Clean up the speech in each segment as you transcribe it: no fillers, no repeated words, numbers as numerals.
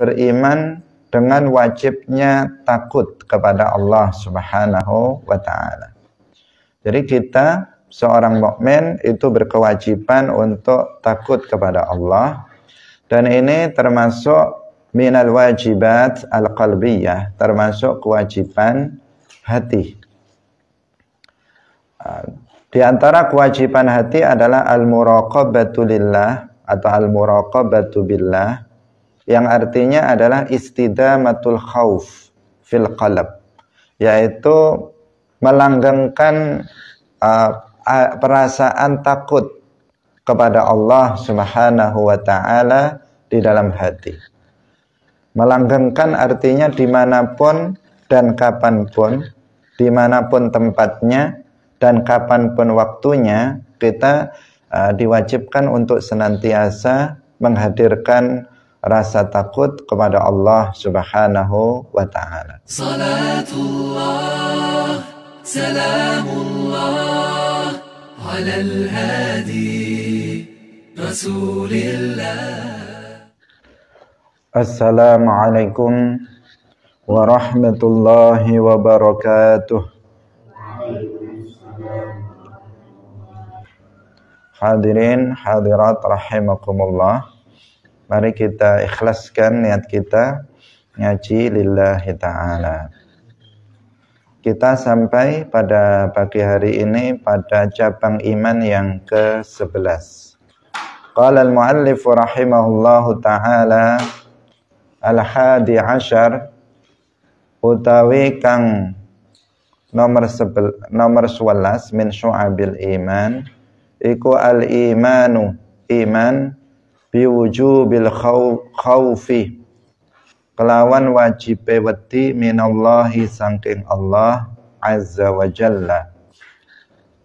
beriman dengan wajibnya takut kepada Allah Subhanahu wa ta'ala. Jadi kita seorang mukmin itu berkewajiban untuk takut kepada Allah, dan ini termasuk minal wajibat al-qalbiyah, termasuk kewajiban hati. Di antara kewajiban hati adalah al-muraqabatu lillah atau al-muraqabatu billah, yang artinya adalah istidamatul khauf fil qalb, yaitu melanggengkan perasaan takut kepada Allah Subhanahu wa ta'ala di dalam hati. Melanggengkan artinya dimanapun dan kapanpun, dimanapun tempatnya dan kapanpun waktunya, kita diwajibkan untuk senantiasa menghadirkan rasa takut kepada Allah Subhanahu wa ta'ala. Salatullah, salamullah, alal hadi, rasulillah. Assalamualaikum warahmatullahi wabarakatuh. Hadirin hadirat rahimakumullah. Mari kita ikhlaskan niat kita ngaji lillahi ta'ala. Kita sampai pada pagi hari ini pada cabang iman yang ke-11. Qala al-muallif rahimahullahu ta'ala al-hadi ashar, utawi kang nomor 11 min syu'abil iman, iku al-imanu iman biwujubil khawfi, kelawan wajibe wedi minallahi sangking Allah azza wa jalla,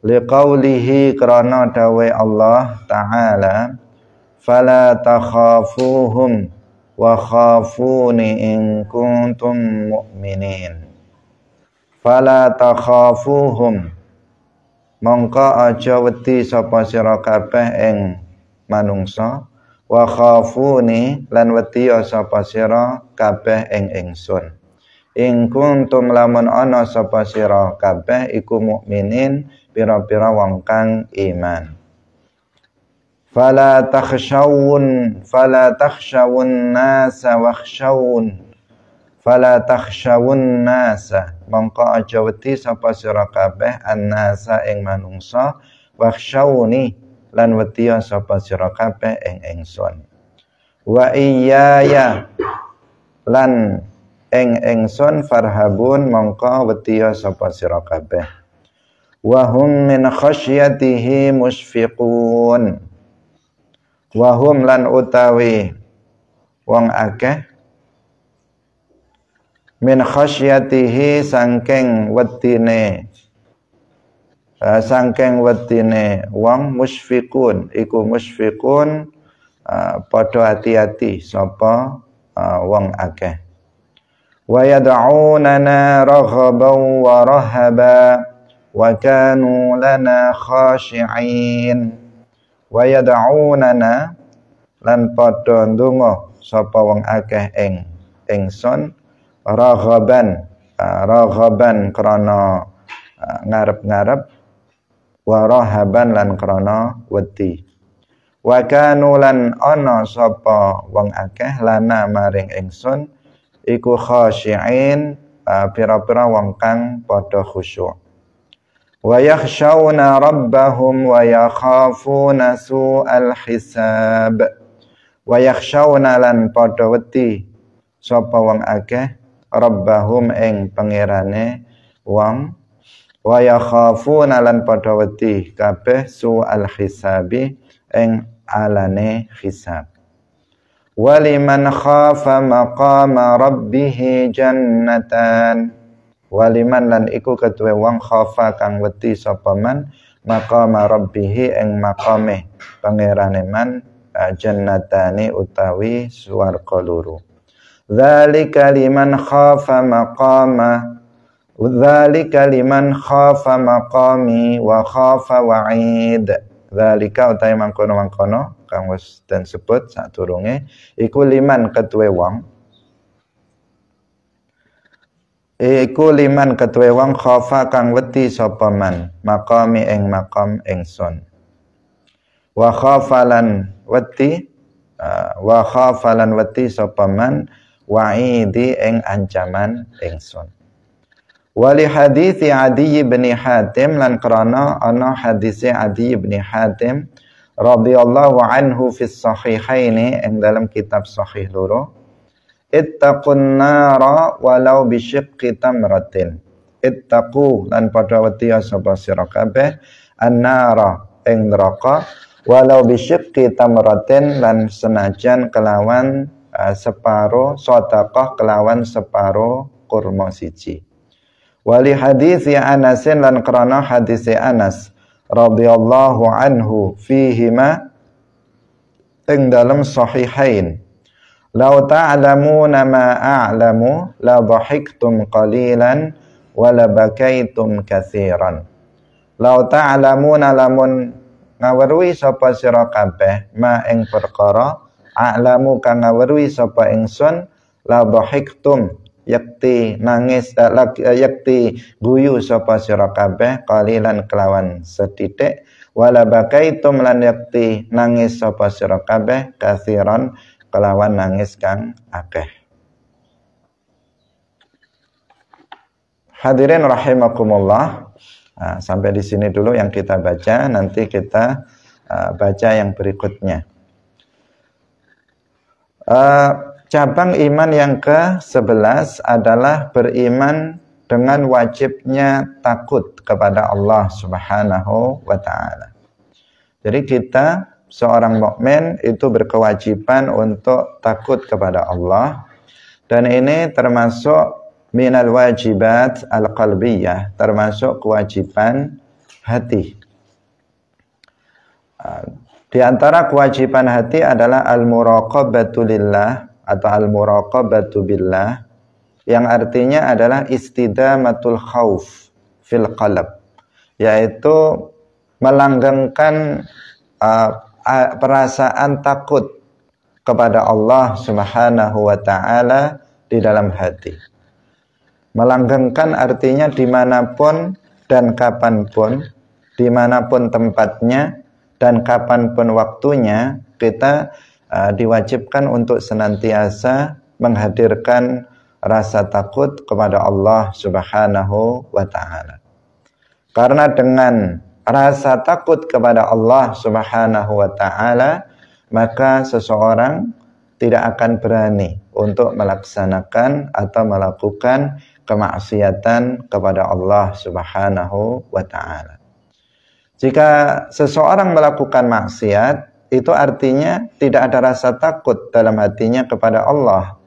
liqaulihi krana dawe Allah ta'ala, fala takhafuhum wa khafuni in kuntum mu'minin. Fala takhafuhum, mongko aja wedi sapa sira kabeh ing manungsa, wa khafuni lan wedi sapa sira kabeh ing ingsun. In kuntum lamun ana sapa sira kabeh iku mukminin, pira-pira wong kang iman. Fala takhshawun nasa wakhshawun, fala takhshawun nasa, mongko aja wedi sapa sira kabeh annasa ing manungsa, wakhshawni lan wedi sapa sira kabeh ing ingsun. Wa iyaya lan ing ingsun farhabun, mongko wedi sapa sira kabeh. Wa hum min khasyatihi musfiqun, wa hum lan utawi wong akeh min khasyatihi sangking wedine wong musfiqun, iku musfiqun padha hati-hati sapa wong akeh. Wa yad'unana raghaban wa rahaba wa kanu lana khashi'in. Wa yad'unana lan padha ndonga sapa wong akeh ing ingsun, raghaban krana ngarep-ngarep, wa rahaban lan krana wedi. Wa kanu lan ana sapa wong akeh lana maring ingsun iku khashi'in, pira-pira wong kang padha khusyuk. Wa yakhshawna rabbahum wa yakhafuna su'al hisab. Wa yakhshawna lan padha wedi sapa wong akeh rabbahum ing pangerane wong, wa yakhafuna lan padha wedi kabeh su'al hisabi ing alane hisab. Waliman khafa maqama rabbih jannatan, waliman lan iku ketuwe wong khafa kang wedi sapa man maqama rabbih ing maqame pangerane man, jannatani utawi swarga loro. Dzalika liman khafa maqami wa khafa wa'id. Dzalika utawi mangkono kang wis den sebut sadurunge iku liman ketuwe wong iku liman ketuwe wong khafa kang wedi sapa man maqami ing maqam ingsun wa khafalan wedi wa khafalan wedi sapa man wa'idi ing ancaman ingsun. Wali hadithi Adi bin Hatim lan krana ana hadise Adi bin Hatim radhiyallahu anhu fi sahihaini ing dalam kitab sahih loro, ittaqun nara walau bi syiqqi tamratin. Ittaqu lan padha wedi sapa sira kabeh annara ing neraka walau bi syiqqi tamratin lan senajan kelawan separo sedekah kelawan separo kurma siji. Wali hadis Anas lan krana hadis Anas radhiyallahu anhu fihima ing dalam sahihain. Lau ta'lamuna ma a'lamu la dhahiktum qalilan wa la bakaitum katsiran. Lau ta'lamuna lamun ngaweruhi sapa sira kabeh ma ing perkara a'lamu kang ngaweruhi sapa ingsun la dhahiktum yakti nangis yakti guyu sapa sira kabeh qalilan kelawan sethithik wala bakaitum lan yakti nangis sapa sira kabeh katsiran kelawan nangis kang akeh. Hadirin rahimakumullah. Sampai di sini dulu yang kita baca, nanti kita baca yang berikutnya. Cabang iman yang ke-11 adalah beriman dengan wajibnya takut kepada Allah Subhanahu wa ta'ala. Jadi kita seorang mukmin itu berkewajiban untuk takut kepada Allah, dan ini termasuk minal wajibat al-qalbiyah, termasuk kewajiban hati. Di antara kewajiban hati adalah al-muraqabatu lillah atau al-muraqabatu billah, yang artinya adalah istidamatul khauf fil qalb, yaitu melanggengkan perasaan takut kepada Allah Subhanahu wa ta'ala di dalam hati. Melanggengkan artinya dimanapun dan kapanpun, dimanapun tempatnya dan kapanpun waktunya, kita diwajibkan untuk senantiasa menghadirkan rasa takut kepada Allah Subhanahu wa ta'ala. Karena dengan rasa takut kepada Allah Subhanahu wa ta'ala, maka seseorang tidak akan berani untuk melaksanakan atau melakukan kemaksiatan kepada Allah Subhanahu wa ta'ala. Jika seseorang melakukan maksiat, itu artinya tidak ada rasa takut dalam hatinya kepada Allah.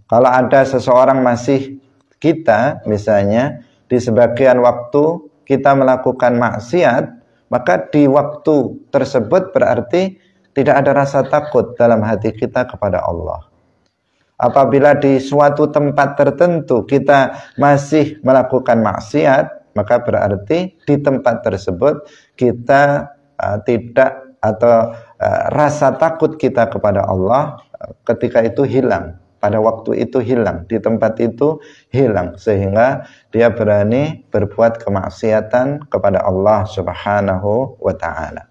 Kalau ada seseorang masih kita, misalnya di sebagian waktu kita melakukan maksiat, maka di waktu tersebut berarti tidak ada rasa takut dalam hati kita kepada Allah. Apabila di suatu tempat tertentu kita masih melakukan maksiat, maka berarti di tempat tersebut kita tidak atau rasa takut kita kepada Allah ketika itu hilang, pada waktu itu hilang, di tempat itu hilang, sehingga dia berani berbuat kemaksiatan kepada Allah Subhanahu wa ta'ala.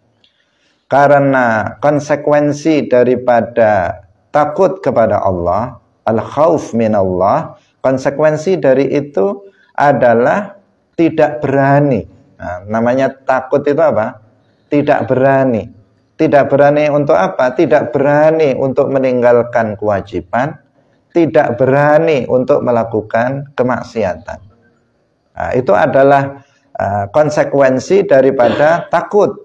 Karena konsekuensi daripada takut kepada Allah, al-khauf minallah, konsekuensi dari itu adalah tidak berani. Namanya takut itu apa? Tidak berani. Tidak berani untuk apa? Tidak berani untuk meninggalkan kewajiban, tidak berani untuk melakukan kemaksiatan. Itu adalah konsekuensi daripada takut.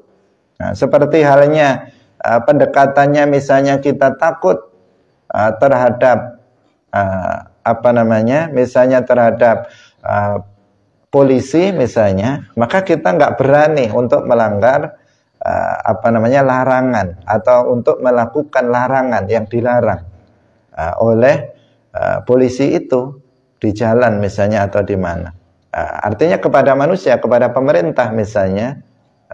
Seperti halnya pendekatannya, misalnya kita takut terhadap misalnya terhadap polisi misalnya, maka kita nggak berani untuk melanggar larangan atau untuk melakukan larangan yang dilarang oleh polisi itu di jalan misalnya atau di mana. Artinya kepada manusia, kepada pemerintah misalnya,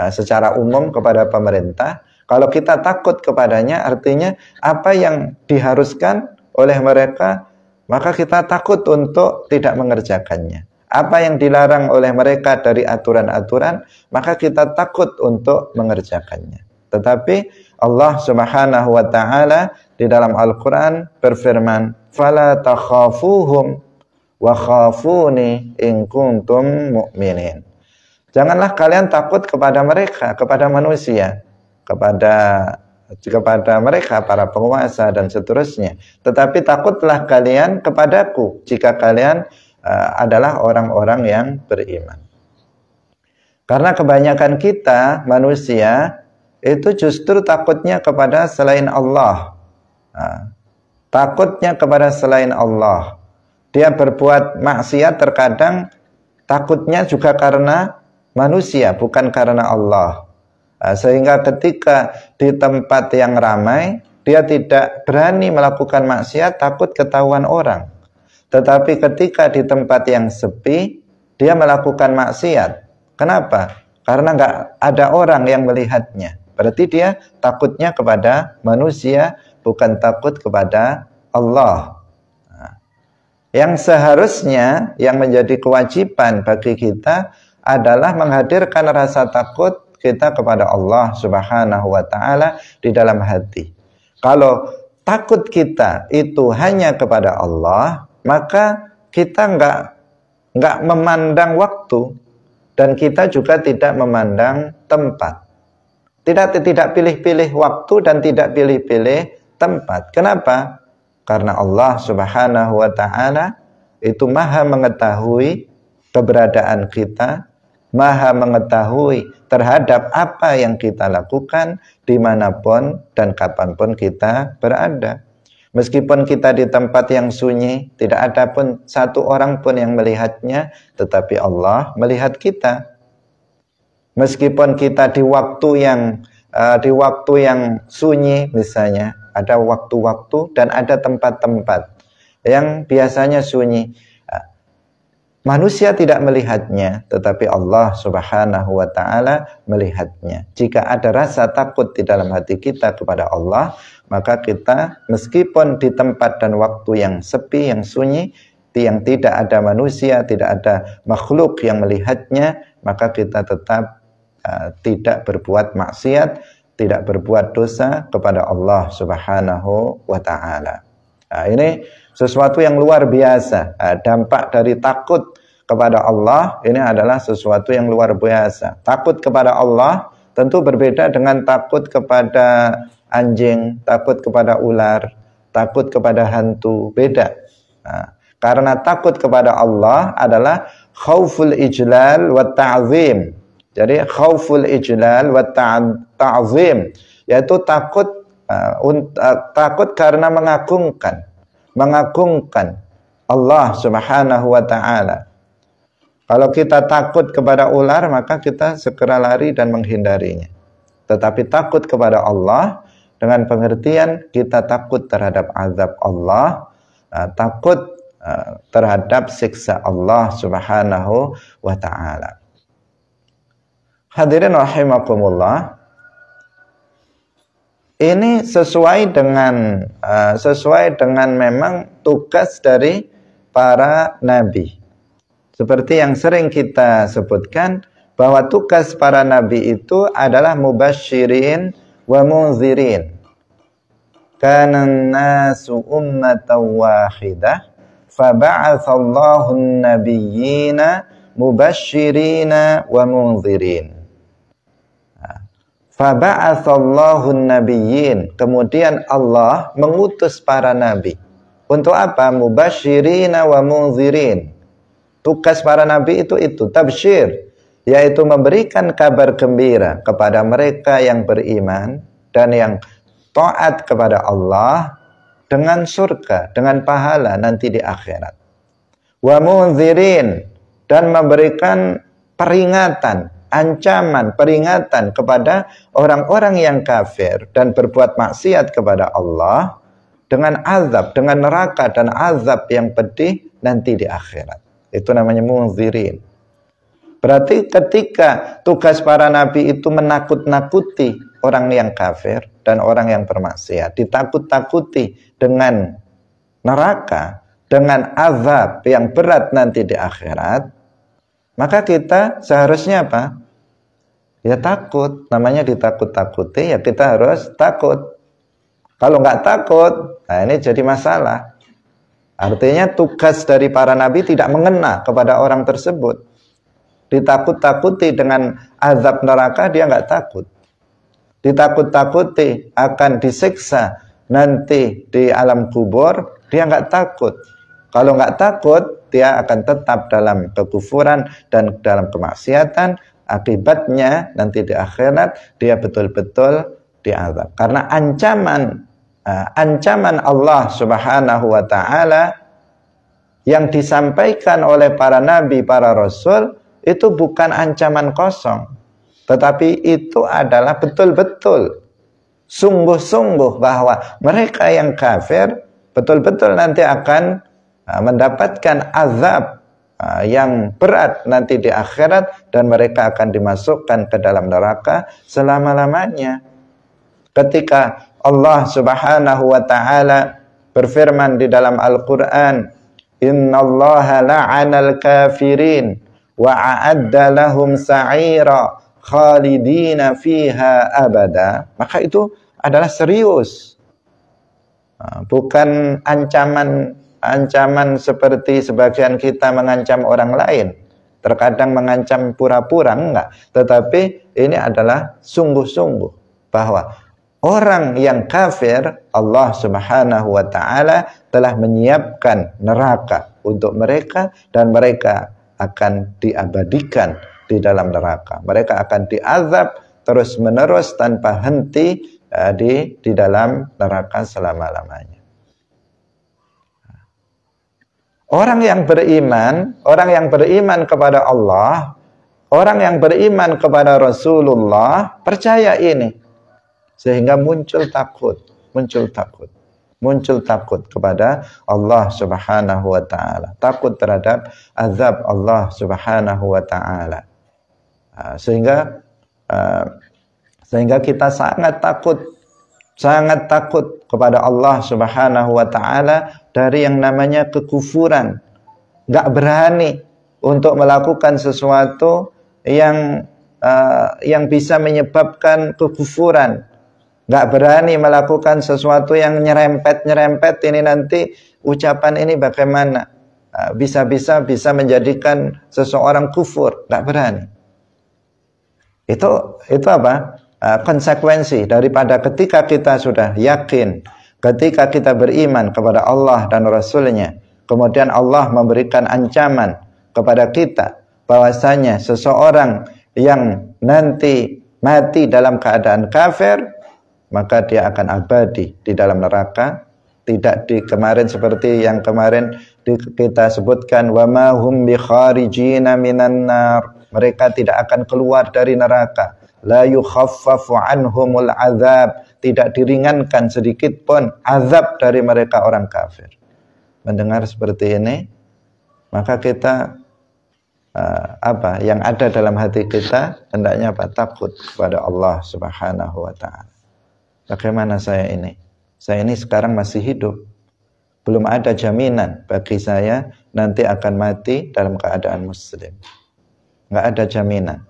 secara umum kepada pemerintah, kalau kita takut kepadanya, artinya apa yang diharuskan oleh mereka maka kita takut untuk tidak mengerjakannya. Apa yang dilarang oleh mereka dari aturan-aturan, maka kita takut untuk mengerjakannya. Tetapi Allah Subhanahu wa taala di dalam Al-Qur'an berfirman, "Fala takhafuhum wa khafuni in kuntum mu'minin." Janganlah kalian takut kepada mereka, kepada manusia, kepada mereka para penguasa dan seterusnya. Tetapi takutlah kalian kepadaku jika kalian adalah orang-orang yang beriman. Karena kebanyakan kita manusia itu justru takutnya kepada selain Allah. Takutnya kepada selain Allah. Dia berbuat maksiat terkadang takutnya juga karena manusia, bukan karena Allah. Sehingga ketika di tempat yang ramai, dia tidak berani melakukan maksiat, takut ketahuan orang. Tetapi ketika di tempat yang sepi, dia melakukan maksiat. Kenapa? Karena nggak ada orang yang melihatnya. Berarti dia takutnya kepada manusia, bukan takut kepada Allah. Yang seharusnya, yang menjadi kewajiban bagi kita adalah menghadirkan rasa takut kita kepada Allah Subhanahu wa taala di dalam hati. Kalau takut kita itu hanya kepada Allah, maka kita enggak memandang waktu dan kita juga tidak memandang tempat. Tidak pilih-pilih waktu dan tidak pilih-pilih tempat. Kenapa? Karena Allah Subhanahu wa taala itu Maha mengetahui keberadaan kita, Maha mengetahui terhadap apa yang kita lakukan dimanapun dan kapanpun kita berada. Meskipun kita di tempat yang sunyi, tidak ada pun satu orang pun yang melihatnya, tetapi Allah melihat kita. Meskipun kita di waktu yang sunyi, misalnya ada waktu-waktu dan ada tempat-tempat yang biasanya sunyi. Manusia tidak melihatnya, tetapi Allah Subhanahu wa taala melihatnya. Jika ada rasa takut di dalam hati kita kepada Allah, maka kita meskipun di tempat dan waktu yang sepi, yang sunyi, yang tidak ada manusia, tidak ada makhluk yang melihatnya, maka kita tetap tidak berbuat maksiat, tidak berbuat dosa kepada Allah Subhanahu wa taala. Ini sesuatu yang luar biasa. Dampak dari takut kepada Allah ini adalah sesuatu yang luar biasa. Takut kepada Allah tentu berbeda dengan takut kepada anjing, takut kepada ular, takut kepada hantu, beda. Karena takut kepada Allah adalah khauful ijlal wa ta'zim. Jadi khauful ijlal wa ta'zim, yaitu takut karena mengagungkan Allah Subhanahu wa taala. Kalau kita takut kepada ular, maka kita segera lari dan menghindarinya. Tetapi takut kepada Allah dengan pengertian kita takut terhadap azab Allah, takut terhadap siksa Allah Subhanahu wa taala. Hadirin rahimakumullah. Ini sesuai dengan memang tugas dari para nabi. Seperti yang sering kita sebutkan, bahwa tugas para nabi itu adalah mubasyirin wa munzirin. Kana an-nasu ummatan wahidah, faba'atsallahu an-nabiyyina mubasyirina wa munzirin. Faba'atsallahu an-nabiyyin, kemudian Allah mengutus para nabi. Untuk apa? Mubasyirina wa munzirin. Tugas para nabi itu tabsyir, yaitu memberikan kabar gembira kepada mereka yang beriman dan yang taat kepada Allah dengan surga, dengan pahala nanti di akhirat. Wa munzirin, dan memberikan peringatan, ancaman, peringatan kepada orang-orang yang kafir dan berbuat maksiat kepada Allah dengan azab, dengan neraka dan azab yang pedih nanti di akhirat. Itu namanya munzirin. Berarti ketika tugas para nabi itu menakut-nakuti orang yang kafir dan orang yang bermaksiat, ditakut-takuti dengan neraka, dengan azab yang berat nanti di akhirat, maka kita seharusnya apa? Ya takut. Namanya ditakut-takuti, ya kita harus takut. Kalau nggak takut, nah ini jadi masalah. Artinya tugas dari para nabi tidak mengena kepada orang tersebut. Ditakut-takuti dengan azab neraka, dia nggak takut. Ditakut-takuti akan disiksa nanti di alam kubur, dia nggak takut. Kalau nggak takut, dia akan tetap dalam kekufuran dan dalam kemaksiatan. Akibatnya nanti di akhirat dia betul-betul diazab. Karena ancaman Allah Subhanahu wa taala yang disampaikan oleh para nabi, para rasul, itu bukan ancaman kosong, tetapi itu adalah betul-betul sungguh-sungguh bahwa mereka yang kafir betul-betul nanti akan mendapatkan azab yang berat nanti di akhirat, dan mereka akan dimasukkan ke dalam neraka selama-lamanya. Ketika Allah Subhanahu wa taala berfirman di dalam Al-Qur'an, "Innallaha la'anal kafirin wa a'adda lahum sa'ira khalidina fiha abada." Maka itu adalah serius, bukan ancaman seperti sebagian kita mengancam orang lain. Terkadang mengancam pura-pura, enggak. Tetapi ini adalah sungguh-sungguh bahwa orang yang kafir, Allah Subhanahu wa taala telah menyiapkan neraka untuk mereka, dan mereka akan diabadikan di dalam neraka. Mereka akan diazab terus-menerus tanpa henti di dalam neraka selama-lamanya. Orang yang beriman kepada Allah, orang yang beriman kepada Rasulullah, percaya ini, sehingga muncul takut kepada Allah Subhanahu wa taala, takut terhadap azab Allah Subhanahu wa taala. Sehingga kita sangat takut kepada Allah Subhanahu wa taala dari yang namanya kekufuran. Enggak berani untuk melakukan sesuatu yang bisa menyebabkan kekufuran. Enggak berani melakukan sesuatu yang nyerempet ini, nanti ucapan ini bagaimana? Bisa menjadikan seseorang kufur. Enggak berani. Itu apa? Konsekuensi daripada ketika kita sudah yakin, ketika kita beriman kepada Allah dan Rasulnya, kemudian Allah memberikan ancaman kepada kita bahwasanya seseorang yang nanti mati dalam keadaan kafir, maka dia akan abadi di dalam neraka. Tidak kemarin seperti yang kemarin kita sebutkan, wa ma hum bi kharijina minan nar, mereka tidak akan keluar dari neraka. La yukhaffafu anhumul azab, tidak diringankan sedikit pun azab dari mereka orang kafir. Mendengar seperti ini, maka kita yang ada dalam hati kita hendaknya takut kepada Allah Subhanahu wa taala. Bagaimana saya ini? Saya ini sekarang masih hidup. Belum ada jaminan bagi saya nanti akan mati dalam keadaan muslim. Enggak ada jaminan.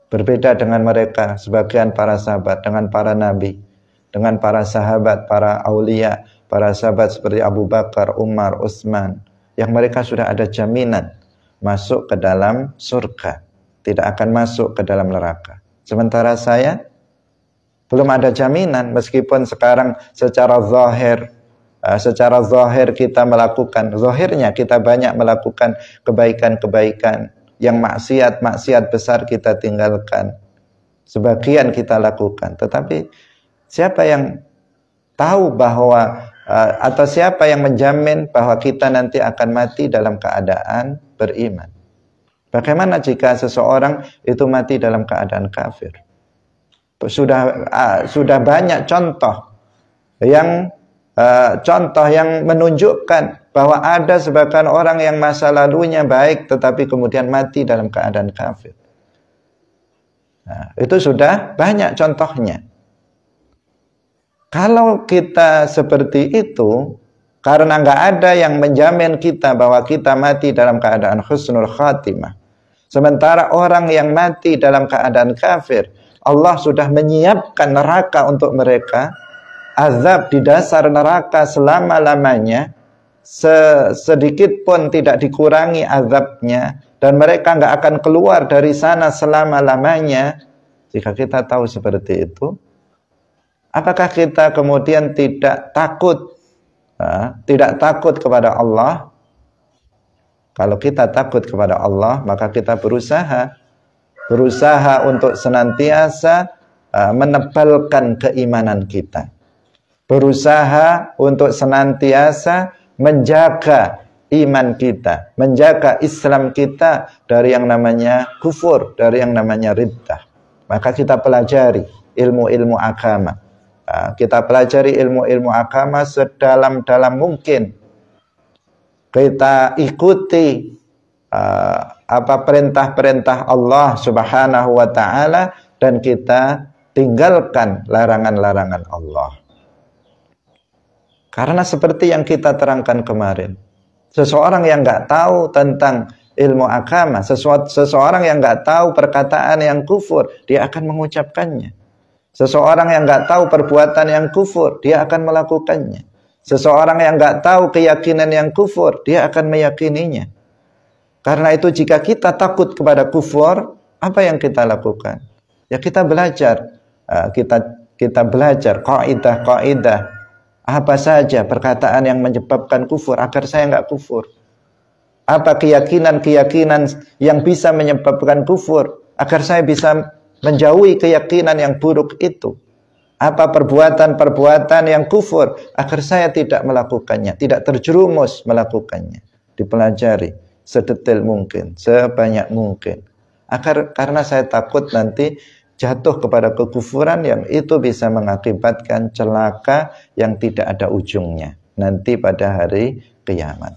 Berbeda dengan mereka, sebagian para sahabat, dengan para nabi, dengan para sahabat, para aulia, para sahabat seperti Abu Bakar, Umar, Utsman, yang mereka sudah ada jaminan masuk ke dalam surga, tidak akan masuk ke dalam neraka. Sementara saya belum ada jaminan, meskipun sekarang secara zahir kita melakukan, zahirnya kita banyak melakukan kebaikan-kebaikan, yang maksiat besar kita tinggalkan, sebagian kita lakukan. Tetapi siapa yang tahu bahwa atau siapa yang menjamin bahwa kita nanti akan mati dalam keadaan beriman? Bagaimana jika seseorang itu mati dalam keadaan kafir? Sudah banyak contoh yang menunjukkan bahwa ada sebagian orang yang masa lalunya baik tetapi kemudian mati dalam keadaan kafir. Nah, itu sudah banyak contohnya. Kalau kita seperti itu, Karena nggak ada yang menjamin kita bahwa kita mati dalam keadaan husnul khatimah. Sementara orang yang mati dalam keadaan kafir, Allah sudah menyiapkan neraka untuk mereka, azab di dasar neraka selama-lamanya, sedikit pun tidak dikurangi azabnya, dan mereka nggak akan keluar dari sana selama-lamanya. Jika kita tahu seperti itu, apakah kita kemudian tidak takut kepada Allah? Kalau kita takut kepada Allah, maka kita berusaha untuk senantiasa menebalkan keimanan kita, berusaha untuk senantiasa menjaga iman kita, menjaga Islam kita dari yang namanya kufur, dari yang namanya riddah. Maka kita pelajari ilmu-ilmu agama. Kita pelajari ilmu-ilmu agama sedalam-dalam mungkin. Kita ikuti perintah-perintah Allah Subhanahu wa taala, dan kita tinggalkan larangan-larangan Allah. Karena seperti yang kita terangkan kemarin, seseorang yang nggak tahu tentang ilmu agama, seseorang yang nggak tahu perkataan yang kufur, dia akan mengucapkannya. Seseorang yang nggak tahu perbuatan yang kufur, dia akan melakukannya. Seseorang yang nggak tahu keyakinan yang kufur, dia akan meyakininya. Karena itu jika kita takut kepada kufur, apa yang kita lakukan? Ya kita belajar, kita belajar kaidah-kaidah apa saja perkataan yang menyebabkan kufur agar saya nggak kufur. Apa keyakinan-keyakinan yang bisa menyebabkan kufur agar saya bisa menjauhi keyakinan yang buruk itu. Apa perbuatan-perbuatan yang kufur agar saya tidak melakukannya, tidak terjerumus melakukannya. Dipelajari sedetail mungkin, sebanyak mungkin. Karena saya takut nanti jatuh kepada kekufuran yang itu bisa mengakibatkan celaka yang tidak ada ujungnya nanti pada hari kiamat.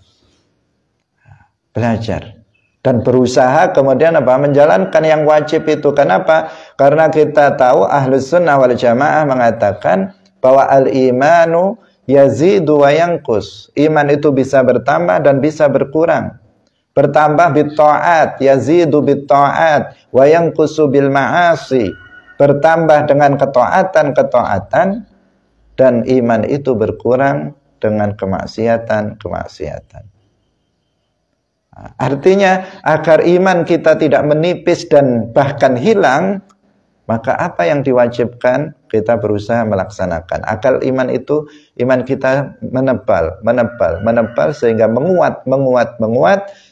Belajar dan berusaha kemudian menjalankan yang wajib itu. Kenapa? Karena kita tahu Ahlus Sunnah wal Jamaah mengatakan bahwa al-imanu yazidu wa yanqus. Iman itu bisa bertambah dan bisa berkurang. Bertambah bitta'at, yazidu bitta'at wa yanqusu bil ma'asi. Bertambah dengan ketaatan dan iman itu berkurang dengan kemaksiatan. Artinya agar iman kita tidak menipis dan bahkan hilang, maka apa yang diwajibkan kita berusaha melaksanakan. Agar iman kita menebal sehingga menguat,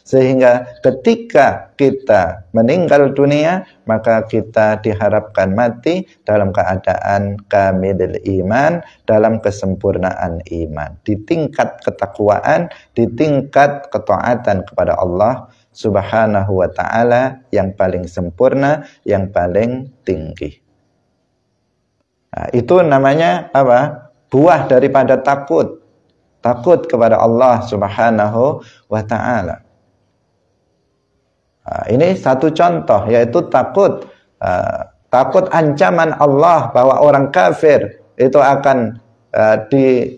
sehingga ketika kita meninggal dunia maka kita diharapkan mati dalam keadaan kamilul iman, dalam kesempurnaan iman, di tingkat ketakwaan, di tingkat ketaatan kepada Allah Subhanahu wa ta'ala yang paling sempurna, yang paling tinggi. Nah, itu namanya apa? Buah daripada takut kepada Allah Subhanahu wa ta'ala. Nah, ini satu contoh, yaitu takut ancaman Allah bahwa orang kafir itu akan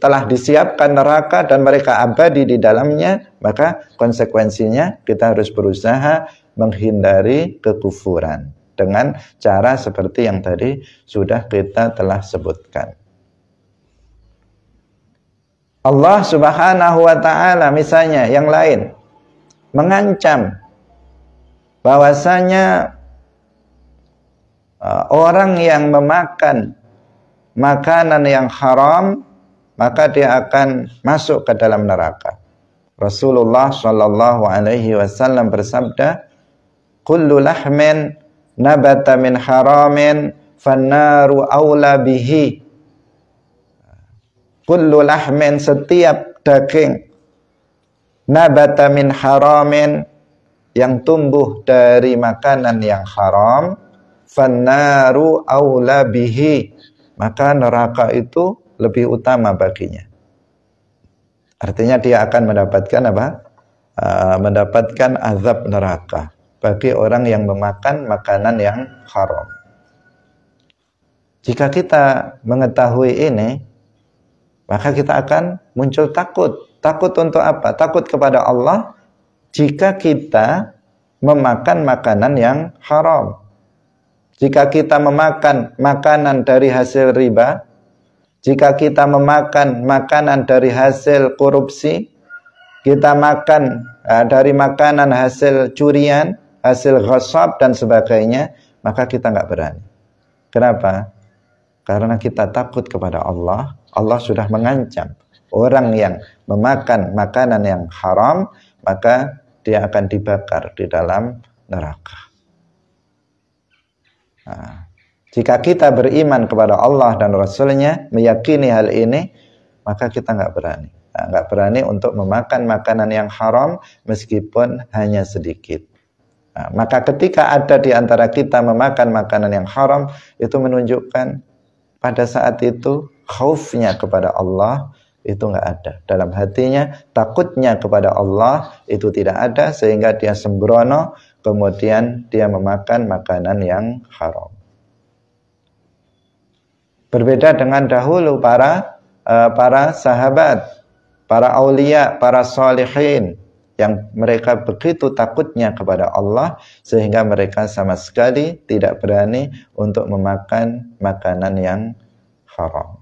telah disiapkan neraka dan mereka abadi di dalamnya. Maka konsekuensinya kita harus berusaha menghindari kekufuran dengan cara seperti yang tadi sudah kita telah sebutkan. Allah Subhanahu wa ta'ala misalnya yang lain mengancam bahwasanya orang yang memakan makanan yang haram maka dia akan masuk ke dalam neraka. Rasulullah sallallahu alaihi wasallam bersabda, "Kullu lahmin nabata min haramin fannaru aula bihi." Kullu lahmin, setiap daging, nabata min haramin, yang tumbuh dari makanan yang haram, fannaru aula bihi, maka neraka itu lebih utama baginya. Artinya dia akan mendapatkan apa? Mendapatkan azab neraka bagi orang yang memakan makanan yang haram. Jika kita mengetahui ini, maka kita akan muncul takut Takut untuk apa? Takut kepada Allah jika kita memakan makanan yang haram. Jika kita memakan makanan dari hasil riba, jika kita memakan makanan dari hasil korupsi, kita makan dari makanan hasil curian, hasil ghasab dan sebagainya, maka kita nggak berani. Kenapa? Karena kita takut kepada Allah. Allah sudah mengancam orang yang memakan makanan yang haram, maka dia akan dibakar di dalam neraka. Nah, jika kita beriman kepada Allah dan Rasul-Nya, meyakini hal ini, maka kita nggak berani. Nggak berani untuk memakan makanan yang haram meskipun hanya sedikit. Nah, maka ketika ada di antara kita memakan makanan yang haram, itu menunjukkan pada saat itu khaufnya kepada Allah itu nggak ada. Dalam hatinya takutnya kepada Allah itu tidak ada, sehingga dia sembrono, kemudian dia memakan makanan yang haram. Berbeda dengan dahulu para sahabat, para aulia, para salihin, yang mereka begitu takutnya kepada Allah sehingga mereka sama sekali tidak berani untuk memakan makanan yang haram.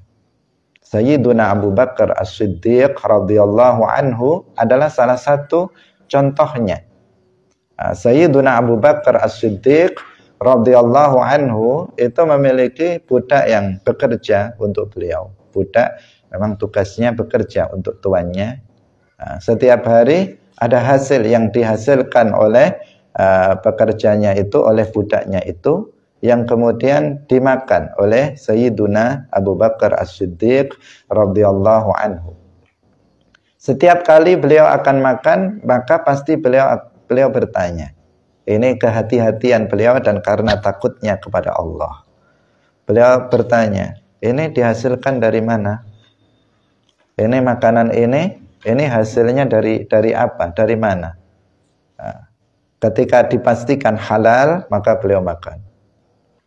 Sayyiduna Abu Bakar As-Siddiq radhiyallahu anhu adalah salah satu contohnya. Sayyiduna Abu Bakar As-Siddiq radhiyallahu anhu itu memiliki budak yang bekerja untuk beliau. Budak memang tugasnya bekerja untuk tuannya. Setiap hari ada hasil yang dihasilkan oleh pekerjanya itu, oleh budaknya itu, yang kemudian dimakan oleh Sayyiduna Abu Bakar As-Siddiq radhiyallahu anhu. Setiap kali beliau akan makan, maka pasti beliau bertanya. Ini kehati-hatian beliau dan karena takutnya kepada Allah. Beliau bertanya, ini dihasilkan dari mana? Ini makanan ini hasilnya dari apa? Dari mana? Nah, ketika dipastikan halal, maka beliau makan.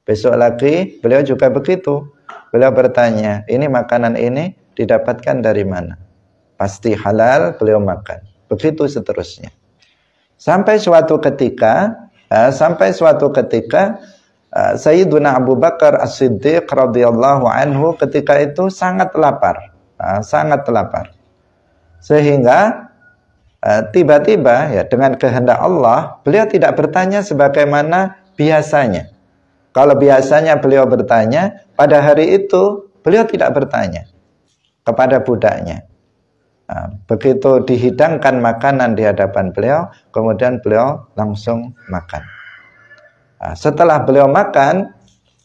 Besok lagi beliau juga begitu. Beliau bertanya, ini makanan ini didapatkan dari mana? Pasti halal, beliau makan. Begitu seterusnya. Sampai suatu ketika Sayyiduna Abu Bakar As-Siddiq radhiyallahu anhu ketika itu sangat lapar. Sangat lapar. Sehingga tiba-tiba ya dengan kehendak Allah, beliau tidak bertanya sebagaimana biasanya. Kalau biasanya beliau bertanya, pada hari itu beliau tidak bertanya kepada budaknya. Nah, begitu dihidangkan makanan di hadapan beliau, kemudian beliau langsung makan. Nah, setelah beliau makan,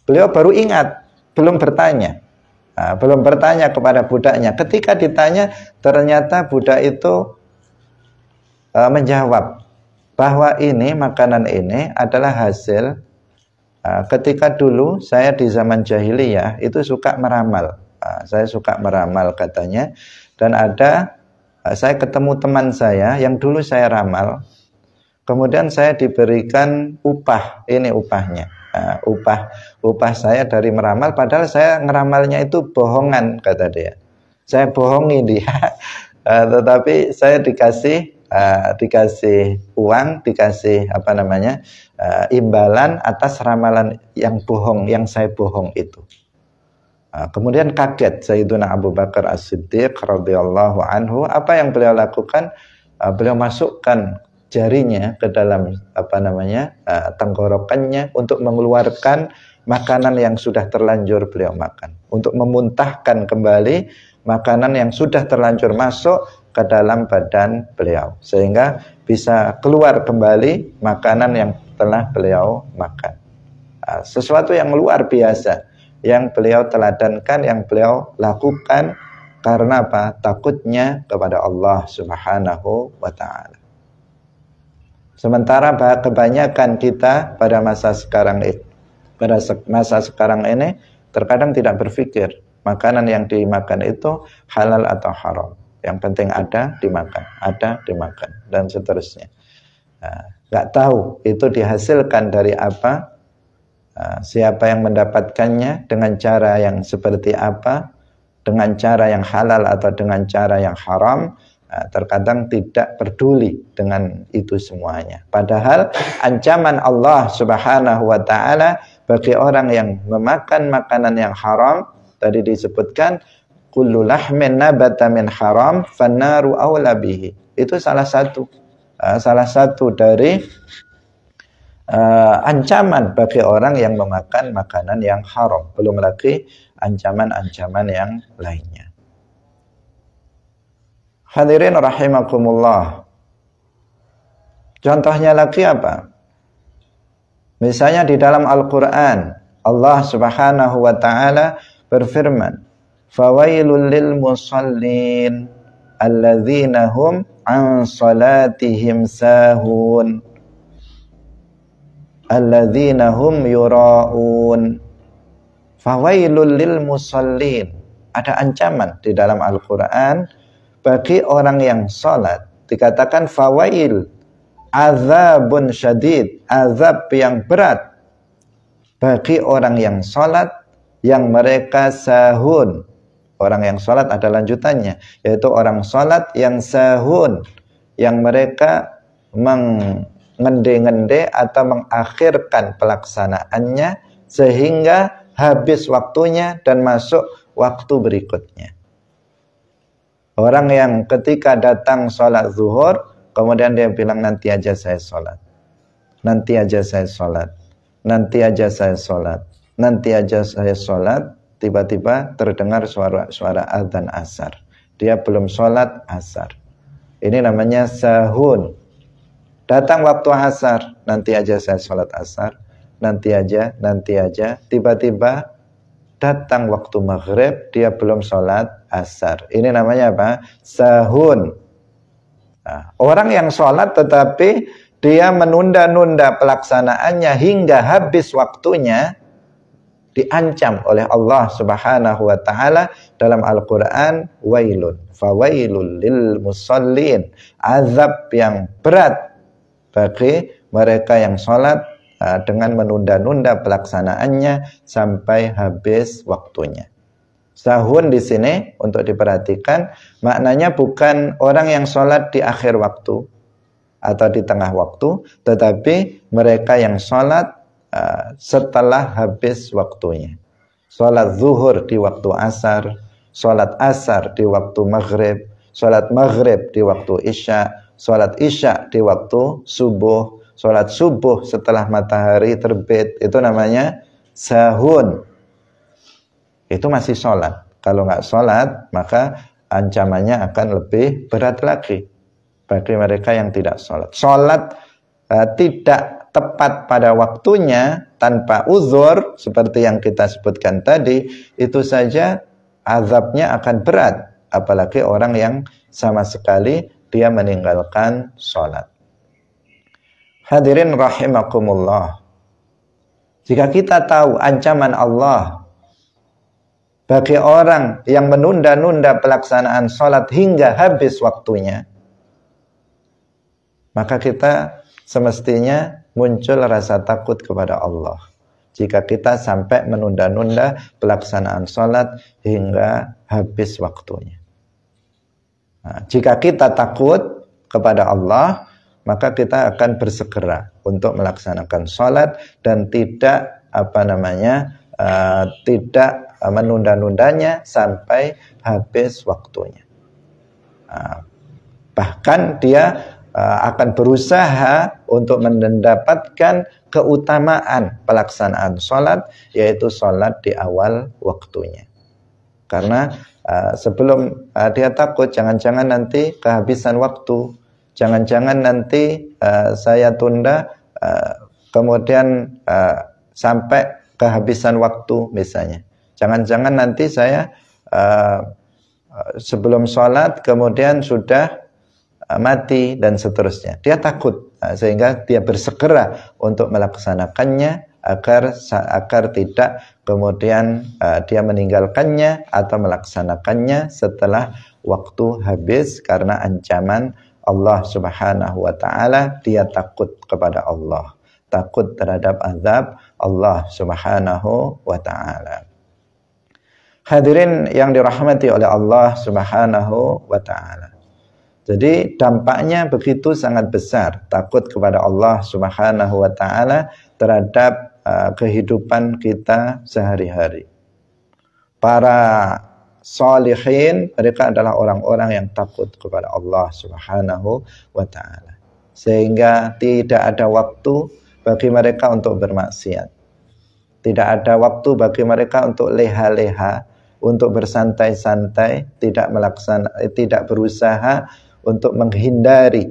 beliau baru ingat, belum bertanya. Belum bertanya kepada budaknya. Ketika ditanya, ternyata budak itu menjawab bahwa ini makanan ini adalah hasil ketika dulu saya di zaman jahiliyah itu suka meramal. Saya suka meramal katanya. Dan saya ketemu teman saya yang dulu saya ramal. Kemudian saya diberikan upah. Ini upahnya. Upah saya dari meramal. Padahal saya ngeramalnya itu bohongan, kata dia. Saya bohongi dia. Tetapi saya dikasih uang, dikasih imbalan atas ramalan yang bohong, yang saya bohong itu. Kemudian kaget Sayyiduna Abu Bakar As-Siddiq radhiyallahu anhu. Apa yang beliau lakukan? Beliau masukkan jarinya ke dalam tenggorokannya untuk mengeluarkan makanan yang sudah terlanjur beliau makan, untuk memuntahkan kembali makanan yang sudah terlanjur masuk ke dalam badan beliau, sehingga bisa keluar kembali makanan yang telah beliau makan. Sesuatu yang luar biasa yang beliau teladankan, yang beliau lakukan. Karena apa? Takutnya kepada Allah Subhanahu wa ta'ala. Sementara kebanyakan kita pada masa sekarang ini terkadang tidak berpikir makanan yang dimakan itu halal atau haram. Yang penting ada dimakan dan seterusnya. Nggak tahu itu dihasilkan dari apa, siapa yang mendapatkannya, dengan cara yang seperti apa, dengan cara yang halal atau dengan cara yang haram, terkadang tidak peduli dengan itu semuanya. Padahal ancaman Allah Subhanahu wa taala bagi orang yang memakan makanan yang haram, tadi disebutkan kullu lahmin nabata min haram fannaru aula bihi. Itu salah satu dari ancaman bagi orang yang memakan makanan yang haram, belum lagi ancaman-ancaman yang lainnya. Hadirin rahimakumullah. Contohnya lagi apa? Misalnya di dalam Al-Quran, Allah Subhanahu wa ta'ala berfirman, fawailul lil musallin alladzina hum an salatihim sahun alladzina hum yura'un. Fawailul lil musallin. Ada ancaman di dalam Al-Quran bagi orang yang sholat. Dikatakan fawail, azabun syadid, azab yang berat bagi orang yang sholat yang mereka sahun. Orang yang sholat ada lanjutannya, yaitu orang sholat yang sahun, yang mereka mengende-ngende atau mengakhirkan pelaksanaannya sehingga habis waktunya dan masuk waktu berikutnya. Orang yang ketika datang sholat zuhur, kemudian dia bilang nanti aja saya sholat, nanti aja saya sholat, nanti aja saya sholat, nanti aja saya sholat. Tiba-tiba terdengar suara adzan asar. Dia belum sholat asar. Ini namanya sahun. Datang waktu asar, nanti aja saya sholat asar, nanti aja. Tiba-tiba datang waktu maghrib, dia belum sholat asar. Ini namanya apa? Sahun. Nah, orang yang sholat tetapi dia menunda-nunda pelaksanaannya hingga habis waktunya, diancam oleh Allah Subhanahu wa taala dalam Al-Qur'an, wailun, fawailul lil musallin, azab yang berat bagi mereka yang sholat dengan menunda-nunda pelaksanaannya sampai habis waktunya. Sahun di sini untuk diperhatikan, maknanya bukan orang yang sholat di akhir waktu atau di tengah waktu, tetapi mereka yang sholat setelah habis waktunya. Sholat zuhur di waktu asar, sholat asar di waktu maghrib, sholat maghrib di waktu isya, sholat isya di waktu subuh, sholat subuh setelah matahari terbit. Itu namanya sahun. Itu masih sholat. Kalau nggak sholat, maka ancamannya akan lebih berat lagi bagi mereka yang tidak sholat. Sholat tidak tepat pada waktunya tanpa uzur seperti yang kita sebutkan tadi, itu saja azabnya akan berat, apalagi orang yang sama sekali dia meninggalkan sholat. Hadirin rahimakumullah. Jika kita tahu ancaman Allah bagi orang yang menunda-nunda pelaksanaan sholat hingga habis waktunya, maka kita semestinya muncul rasa takut kepada Allah jika kita sampai menunda-nunda pelaksanaan sholat hingga habis waktunya. Nah, jika kita takut kepada Allah, maka kita akan bersegera untuk melaksanakan sholat dan tidak tidak menunda-nundanya sampai habis waktunya. Nah, bahkan dia akan berusaha untuk mendapatkan keutamaan pelaksanaan sholat, yaitu sholat di awal waktunya. Karena sebelum dia takut, jangan-jangan nanti kehabisan waktu, jangan-jangan nanti saya tunda, kemudian sampai kehabisan waktu misalnya. Jangan-jangan nanti saya sebelum sholat kemudian sudah mati dan seterusnya. Dia takut, sehingga dia bersegera untuk melaksanakannya agar tidak kemudian dia meninggalkannya atau melaksanakannya setelah waktu habis karena ancaman Allah Subhanahu wa taala. Dia takut kepada Allah, takut terhadap azab Allah Subhanahu wa taala. Hadirin yang dirahmati oleh Allah Subhanahu wa taala. Jadi dampaknya begitu sangat besar, takut kepada Allah Subhanahu wa taala terhadap kehidupan kita sehari-hari. Para sholihin mereka adalah orang-orang yang takut kepada Allah Subhanahu wa taala. Sehingga tidak ada waktu bagi mereka untuk bermaksiat. Tidak ada waktu bagi mereka untuk leha-leha, untuk bersantai-santai, tidak berusaha untuk menghindari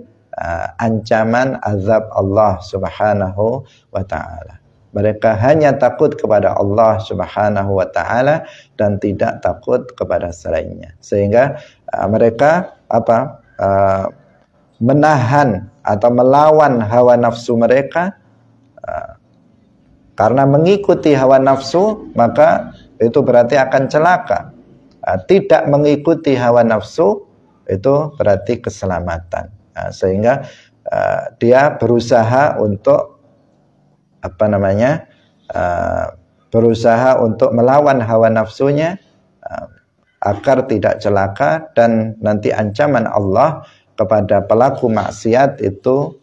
ancaman azab Allah Subhanahu wa taala. Mereka hanya takut kepada Allah Subhanahu wa taala dan tidak takut kepada selainnya. Sehingga mereka menahan atau melawan hawa nafsu mereka. Karena mengikuti hawa nafsu maka itu berarti akan celaka. Tidak mengikuti hawa nafsu itu berarti keselamatan. Sehingga dia berusaha untuk berusaha untuk melawan hawa nafsunya agar tidak celaka, dan nanti ancaman Allah kepada pelaku maksiat itu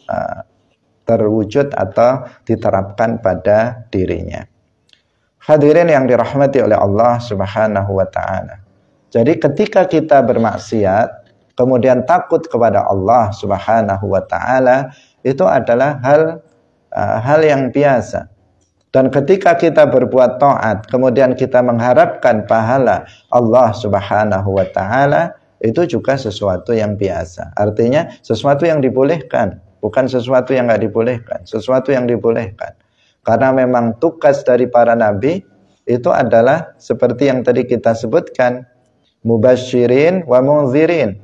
terwujud atau diterapkan pada dirinya. Hadirin yang dirahmati oleh Allah Subhanahu wa taala. Jadi ketika kita bermaksiat kemudian takut kepada Allah Subhanahu wa taala, itu adalah hal yang biasa. Dan ketika kita berbuat taat kemudian kita mengharapkan pahala Allah Subhanahu wa taala, itu juga sesuatu yang biasa. Artinya sesuatu yang dibolehkan, bukan sesuatu yang enggak dibolehkan, sesuatu yang dibolehkan. Karena memang tugas dari para nabi itu adalah seperti yang tadi kita sebutkan, mubasyirin wa munzirin.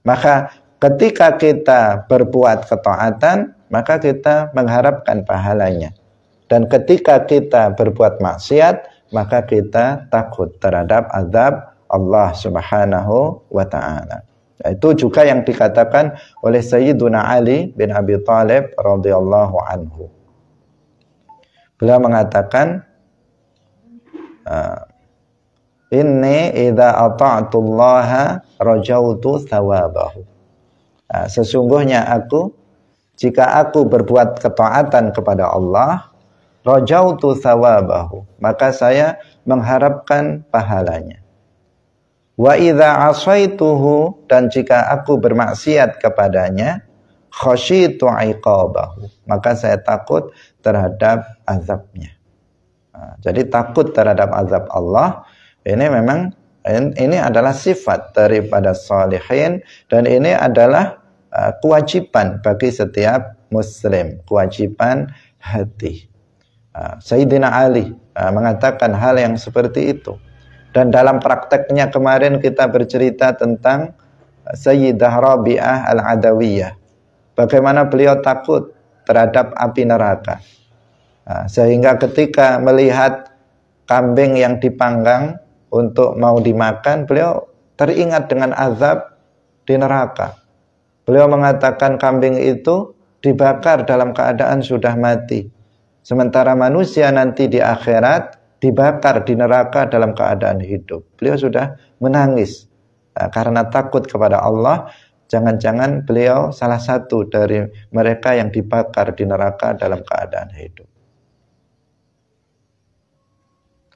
Maka ketika kita berbuat ketaatan, maka kita mengharapkan pahalanya. Dan ketika kita berbuat maksiat, maka kita takut terhadap azab Allah Subhanahu wa ta'ala. Itu juga yang dikatakan oleh Sayyiduna Ali bin Abi Thalib radhiyallahu anhu. Beliau mengatakan, inni idza ata'tullaha rajautu thawabahu. Sesungguhnya jika aku berbuat ketaatan kepada Allah, rajautu thawabahu, maka saya mengharapkan pahalanya. Wa idza asaituhu, dan jika aku bermaksiat kepadanya, khasyitu iqabahu, maka saya takut terhadap azabnya. Jadi takut terhadap azab Allah ini adalah sifat daripada sholihin, dan ini adalah kewajiban bagi setiap muslim, kewajiban hati. Sayyidina Ali mengatakan hal yang seperti itu. Dan dalam prakteknya kemarin kita bercerita tentang Sayyidah Rabi'ah Al-Adawiyah, bagaimana beliau takut terhadap api neraka. Sehingga ketika melihat kambing yang dipanggang untuk mau dimakan, beliau teringat dengan azab di neraka. Beliau mengatakan kambing itu dibakar dalam keadaan sudah mati. Sementara manusia nanti di akhirat dibakar di neraka dalam keadaan hidup. Beliau sudah menangis karena takut kepada Allah. Jangan-jangan beliau salah satu dari mereka yang dibakar di neraka dalam keadaan hidup.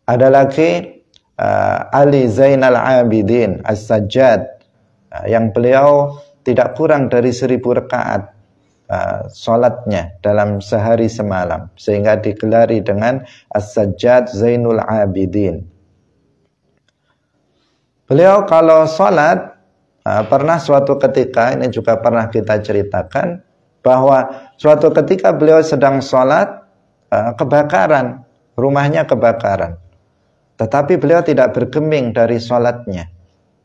Ada lagi Ali Zainal Abidin As-Sajjad, yang beliau tidak kurang dari 1000 rakaat salatnya dalam sehari semalam, sehingga digelari dengan As-Sajjad Zainul Abidin. Beliau kalau salat pernah suatu ketika, ini juga pernah kita ceritakan, bahwa suatu ketika beliau sedang salat, kebakaran, rumahnya kebakaran. Tetapi beliau tidak bergeming dari sholatnya.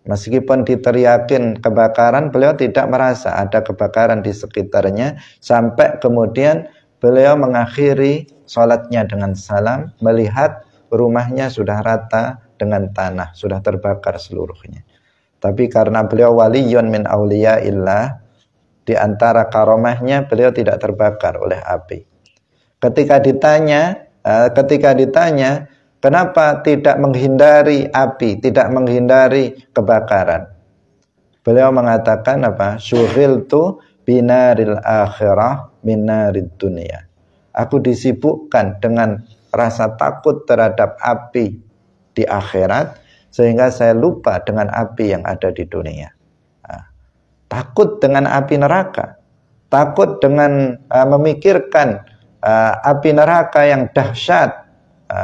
Meskipun diteriakin kebakaran, beliau tidak merasa ada kebakaran di sekitarnya. Sampai kemudian beliau mengakhiri sholatnya dengan salam, melihat rumahnya sudah rata dengan tanah, sudah terbakar seluruhnya. Tapi karena beliau waliyun min awliyaillah, di antara karomahnya beliau tidak terbakar oleh api. Ketika ditanya, kenapa tidak menghindari api, tidak menghindari kebakaran? Beliau mengatakan apa? Syughiltu binaril akhirah minarid dunia. Aku disibukkan dengan rasa takut terhadap api di akhirat sehingga saya lupa dengan api yang ada di dunia. Takut dengan api neraka, takut dengan memikirkan api neraka yang dahsyat,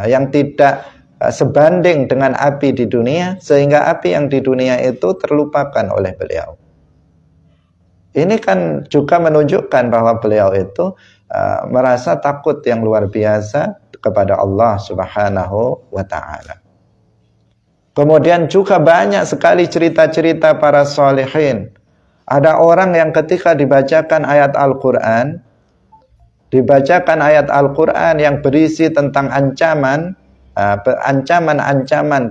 yang tidak sebanding dengan api di dunia, sehingga api yang di dunia itu terlupakan oleh beliau. Ini kan juga menunjukkan bahwa beliau itu merasa takut yang luar biasa kepada Allah Subhanahu wa ta'ala. Kemudian juga banyak sekali cerita-cerita para sholihin. Ada orang yang ketika dibacakan ayat Al-Quran, yang berisi tentang ancaman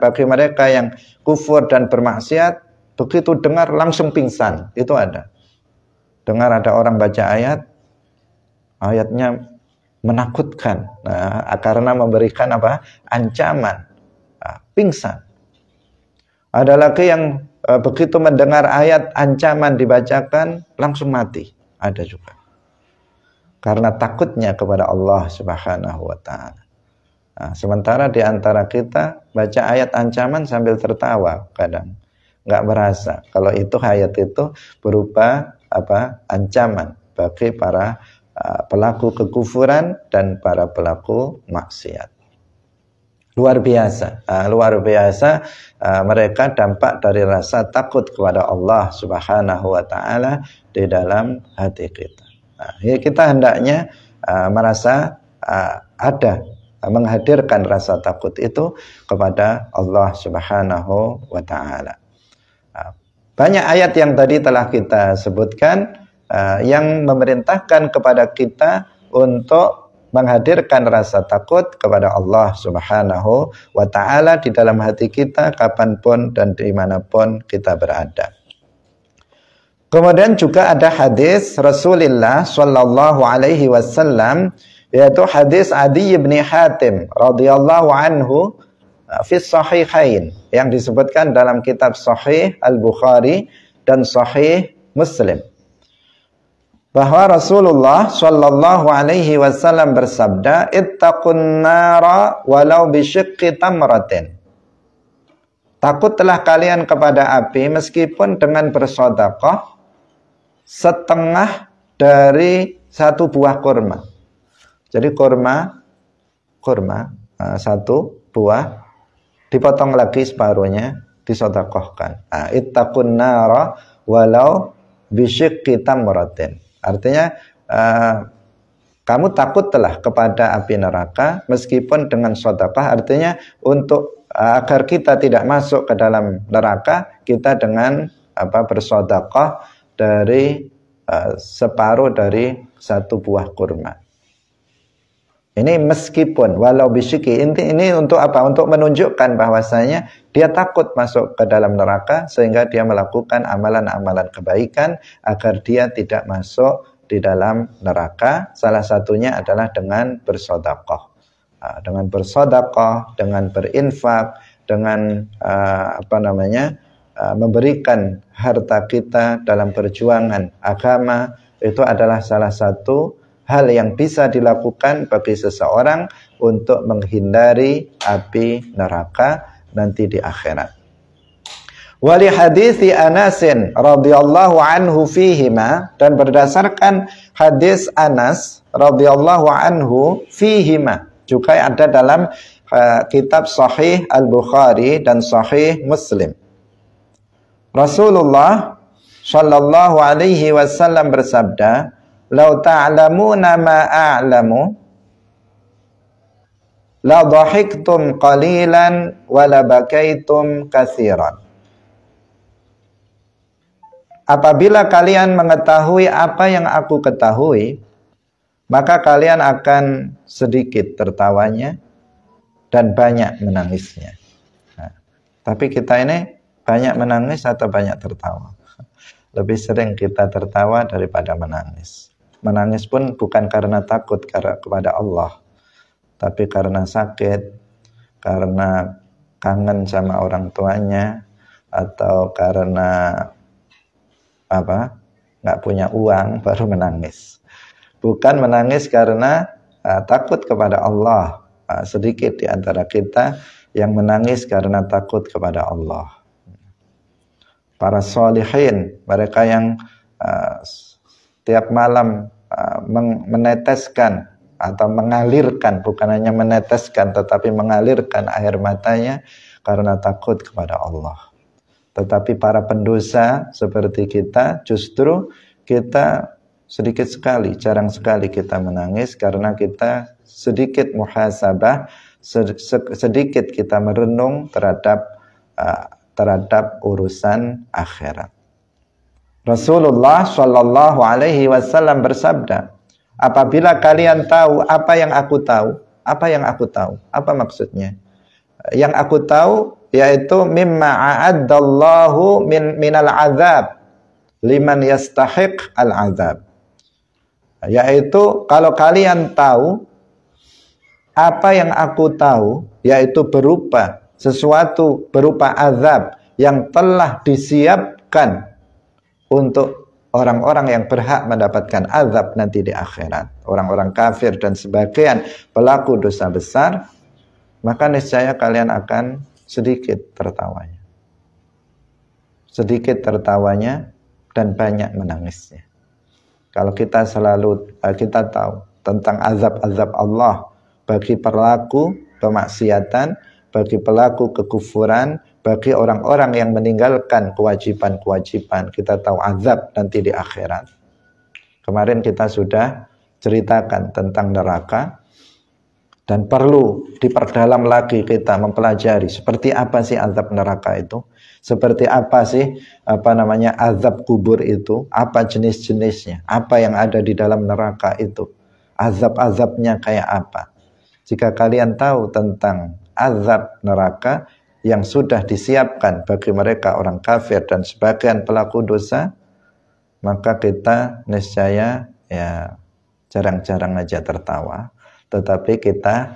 bagi mereka yang kufur dan bermaksiat, begitu dengar langsung pingsan. Itu ada. Dengar ada orang baca ayatnya menakutkan, karena memberikan ancaman, pingsan. Ada lagi yang begitu mendengar ayat ancaman dibacakan langsung mati, ada juga. Karena takutnya kepada Allah Subhanahu wa ta'ala. Sementara di antara kita baca ayat ancaman sambil tertawa kadang. Nggak merasa kalau itu ayat itu berupa ancaman bagi para pelaku kekufuran dan para pelaku maksiat. Luar biasa mereka dampak dari rasa takut kepada Allah Subhanahu wa ta'ala di dalam hati kita. Kita hendaknya merasa ada, menghadirkan rasa takut itu kepada Allah Subhanahu wa ta'ala. Banyak ayat yang tadi telah kita sebutkan yang memerintahkan kepada kita untuk menghadirkan rasa takut kepada Allah Subhanahu wa ta'ala di dalam hati kita kapanpun dan dimanapun kita berada. Kemudian juga ada hadis Rasulullah Shallallahu Alaihi Wasallam, yaitu hadis Adi bin Hatim radhiyallahu anhu fi Sahihain, yang disebutkan dalam kitab Sahih Al-Bukhari dan Sahih Muslim, bahwa Rasulullah Shallallahu Alaihi Wasallam bersabda, ittaqun nara walau bisyiqqi tamratin. Takutlah kalian kepada api meskipun dengan bersedekah setengah dari satu buah kurma. Jadi kurma satu buah dipotong lagi separuhnya disedekahkan. Ittaqun nara walau bisyiqqi tamratin. Artinya kamu takutlah kepada api neraka meskipun dengan sedekah. Artinya untuk agar kita tidak masuk ke dalam neraka, kita dengan bersedekah dari separuh dari satu buah kurma. Ini meskipun, walau bisyiki, ini untuk apa? Untuk menunjukkan bahwasanya dia takut masuk ke dalam neraka, sehingga dia melakukan amalan-amalan kebaikan agar dia tidak masuk di dalam neraka. Salah satunya adalah dengan bersedekah. Dengan bersedekah, dengan berinfak, dengan memberikan harta kita dalam perjuangan agama, itu adalah salah satu hal yang bisa dilakukan bagi seseorang untuk menghindari api neraka nanti di akhirat. Wali hadithi Anasin radhiyallahu anhu fihima, dan berdasarkan hadis Anas radhiyallahu anhu fihima, juga ada dalam kitab Sahih Al-Bukhari dan Sahih Muslim. Rasulullah Shallallahu Alaihi Wasallam bersabda, "Lau ta'lamuna ma a'lamu, la dhahiktum qalilan wa la bakaitum katsiran." Apabila kalian mengetahui apa yang aku ketahui, maka kalian akan sedikit tertawanya dan banyak menangisnya. Tapi kita ini banyak menangis atau banyak tertawa? Lebih sering kita tertawa daripada menangis. Menangis pun bukan karena takut kepada Allah, tapi karena sakit, karena kangen sama orang tuanya, atau karena nggak punya uang baru menangis. Bukan menangis karena takut kepada Allah. Sedikit di antara kita yang menangis karena takut kepada Allah. Para sholihin, mereka yang tiap malam meneteskan atau mengalirkan, bukan hanya meneteskan tetapi mengalirkan air matanya karena takut kepada Allah. Tetapi para pendosa seperti kita, justru kita sedikit sekali, jarang sekali kita menangis karena kita sedikit muhasabah, sedikit kita merenung terhadap urusan akhirat. Rasulullah Shallallahu Alaihi Wasallam bersabda, apabila kalian tahu apa yang aku tahu, apa maksudnya? Yang aku tahu yaitu mimma a'addallahu minal azab liman yastahiq al azab. Yaitu kalau kalian tahu apa yang aku tahu, yaitu berupa sesuatu berupa azab yang telah disiapkan untuk orang-orang yang berhak mendapatkan azab nanti di akhirat, orang-orang kafir dan sebagian pelaku dosa besar, maka niscaya kalian akan sedikit tertawanya. Sedikit tertawanya dan banyak menangisnya. Kalau kita kita tahu tentang azab-azab Allah bagi pelaku kemaksiatan, bagi pelaku kekufuran, bagi orang-orang yang meninggalkan kewajiban-kewajiban, kita tahu azab nanti di akhirat. Kemarin kita sudah ceritakan tentang neraka, dan perlu diperdalam lagi kita mempelajari seperti apa sih azab neraka itu, seperti apa sih azab kubur itu, apa jenis-jenisnya, apa yang ada di dalam neraka itu, azab-azabnya kayak apa. Jika kalian tahu tentang azab neraka yang sudah disiapkan bagi mereka orang kafir dan sebagian pelaku dosa, maka kita niscaya ya jarang-jarang aja tertawa, tetapi kita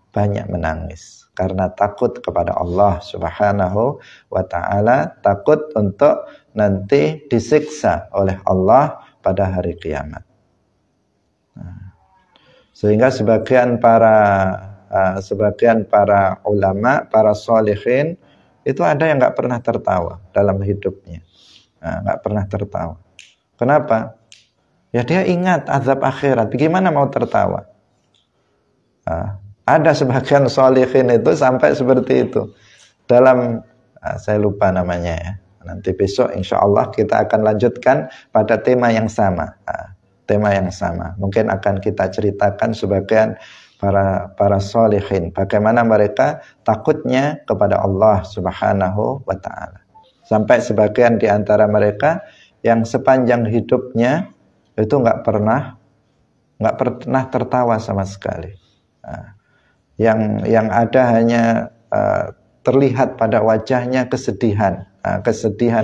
banyak menangis karena takut kepada Allah Subhanahu wa ta'ala, takut untuk nanti disiksa oleh Allah pada hari kiamat. Sehingga sebagian para ulama, para sholihin itu ada yang nggak pernah tertawa dalam hidupnya, nggak pernah tertawa. Kenapa? Ya dia ingat azab akhirat. Bagaimana mau tertawa? Ada sebagian sholihin itu sampai seperti itu. Dalam saya lupa namanya ya. Nanti besok insya Allah kita akan lanjutkan pada tema yang sama. Tema yang sama. Mungkin akan kita ceritakan sebagian para sholihin, bagaimana mereka takutnya kepada Allah Subhanahu wa ta'ala. Sampai sebagian di antara mereka yang sepanjang hidupnya itu nggak pernah tertawa sama sekali. Yang ada hanya terlihat pada wajahnya kesedihan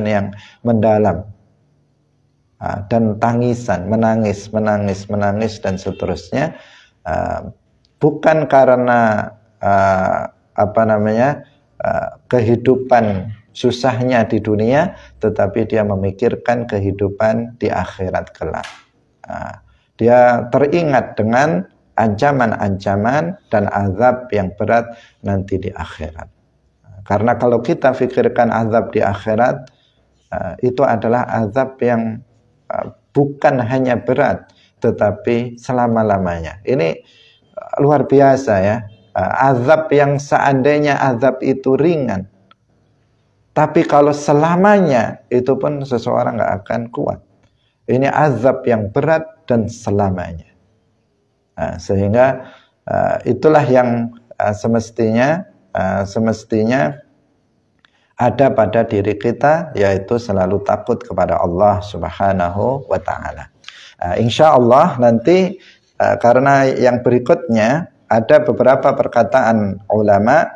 yang mendalam, dan tangisan, menangis dan seterusnya. Bukan karena kehidupan susahnya di dunia, tetapi dia memikirkan kehidupan di akhirat kelak. Dia teringat dengan ancaman-ancaman dan azab yang berat nanti di akhirat. Karena kalau kita pikirkan azab di akhirat, itu adalah azab yang bukan hanya berat, tetapi selama-lamanya. Ini luar biasa ya. Azab yang seandainya azab itu ringan, tapi kalau selamanya itu pun seseorang nggak akan kuat. Ini azab yang berat dan selamanya. Sehingga itulah yang semestinya ada pada diri kita, yaitu selalu takut kepada Allah Subhanahu wa ta'ala. Insya Allah nanti karena yang berikutnya ada beberapa perkataan ulama,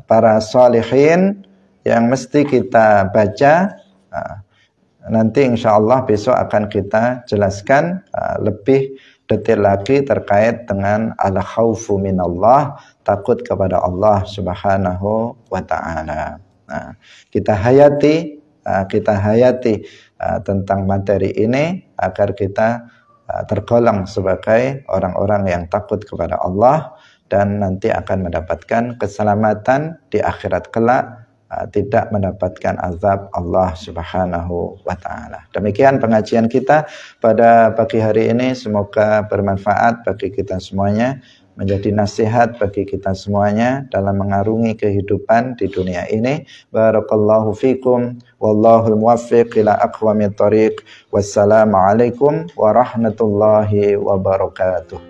para sholihin yang mesti kita baca. Nanti insya Allah besok akan kita jelaskan lebih detail lagi terkait dengan al-khawfu minallah, takut kepada Allah Subhanahu wa ta'ala. Kita hayati tentang materi ini agar kita tergolong sebagai orang-orang yang takut kepada Allah dan nanti akan mendapatkan keselamatan di akhirat kelak, tidak mendapatkan azab Allah Subhanahu wa taala. Demikian pengajian kita pada pagi hari ini, semoga bermanfaat bagi kita semuanya, menjadi nasihat bagi kita semuanya dalam mengarungi kehidupan di dunia ini. Barakallahu fikum wallahul muwaffiq ila aqwamit thoriq. Wassalamualaikum warahmatullahi wabarakatuh.